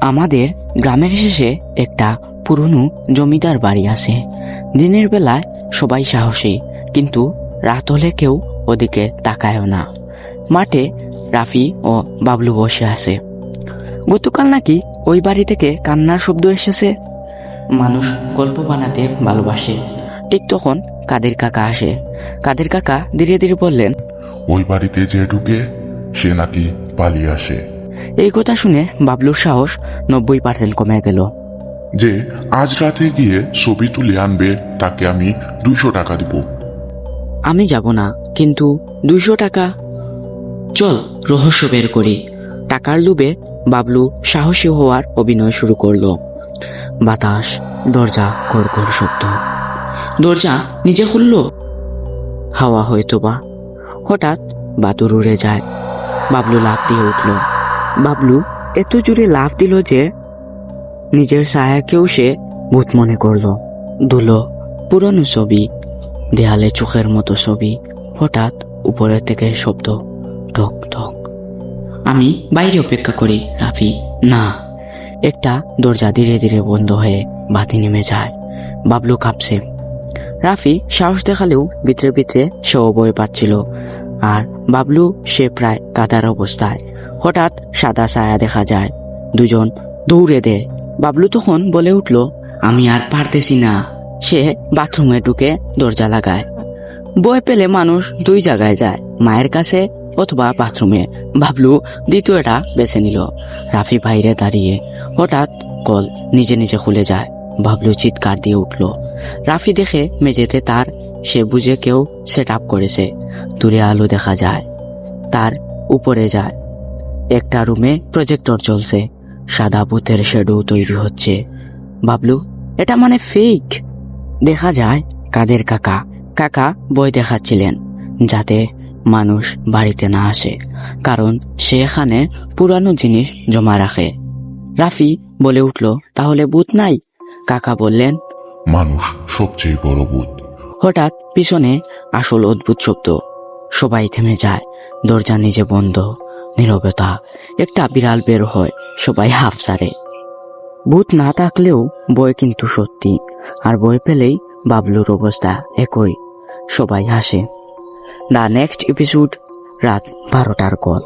আমাদের গ্রামের শেষে একটা পুরনো জমিদার বাড়ি আছে। দিনের বেলায় সবাই সাহসী, কিন্তু রাত হলে কেউ ওদিকে তাকায়ও না। মাঠে রাফি ও বাবলু বসে আছে। গতকাল নাকি ওই বাড়ি থেকে কান্নার শব্দ এসেছে। মানুষ গল্প বানাতে ভালোবাসে। ঠিক তখন কাদের কাকা আসে। কাদের কাকা ধীরে ধীরে বললেন, ওই বাড়িতে যে ঢুকে সে নাকি পালিয়ে আসে। এই কথা শুনে বাবলুর সাহস 90% কমে গেল। যে আজ রাতে গিয়ে ছবি তুলে আনবে তাকে আমি 200 টাকা দিব। আমি যাব না, কিন্তু 200 টাকা? চল রহস্য বের করি। টাকার লোভে বাবলু সাহসী হওয়ার অভিনয় শুরু করলো। বাতাস, দরজা, ঘর ঘর শব্দ। দরজা নিজে খুলল। হাওয়া হয়তো বা। হঠাৎ বাদুর উড়ে যায়। বাবলু লাফ দিয়ে উঠল। বাবলু এত জোরে লাফ দিল যে নিজের ছায়াকেও সে ভূত মনে করলো। ধুলো, পুরনো ছবি, দেয়ালে চোখের মতো ছবি। হঠাৎ উপরের থেকে শব্দ, ঠক ঠক। আমি বাইরে অপেক্ষা করি রাফি। না। একটা দরজা ধীরে ধীরে বন্ধ হয়ে বাতি নেমে যায়। বাবলু কাঁপছে। রাফি সাহস দেখালেও ভিতরে ভিতরে সেও ভয় পাচ্ছিল। আর বাবলু সে প্রায় কাদার অবস্থায়। হঠাৎ সাদা ছায়া দেখা যায়। দুজন দৌড়ে দেয়। বাবলু তখন বলে উঠল, আমি আর পারতেছি না। সে বাথরুমে ঢুকে দরজা লাগায়। ভয় পেলে মানুষ দুই জায়গায় যায়, মায়ের কাছে অথবা বাথরুমে। বাবলু দ্বিতীয়টা বেছে নিল। রাফি বাইরে দাঁড়িয়ে। হঠাৎ কল নিজে নিজে খুলে যায়। বাবলু চিৎকার দিয়ে উঠল। রাফি দেখে মেঝেতে তার। সে বুঝে কেউ সেট আপ করেছে। দূরে আলো দেখা যায়। তার উপরে যায়। একটা রুমে প্রজেক্টর চলছে। সাদা ভূতের শ্যাডো তৈরি হচ্ছে। বাবলু, এটা মানে ফেক। দেখা যায় কাদের কাকা। কাকা বই দেখাচ্ছিলেন যাতে মানুষ বাড়িতে না আসে, কারণ সে এখানে পুরানো জিনিস জমা রাখে। রাফি বলে উঠল, তাহলে ভূত নাই? কাকা বললেন, মানুষ সবচেয়ে বড় ভূত। হঠাৎ পিছনে আসল অদ্ভুত শব্দ। সবাই থেমে যায়। দরজা নিজে বন্ধ। নীরবতা। একটা বিড়াল বের হয়। সবাই হাফ ছাড়ে। ভূত না থাকলেও ভয় কিন্তু সত্যি। আর ভয় পেলেই বাবলুর অবস্থা একই। সবাই হাসে। দ্য নেক্সট এপিসোড, রাত 12টার কল।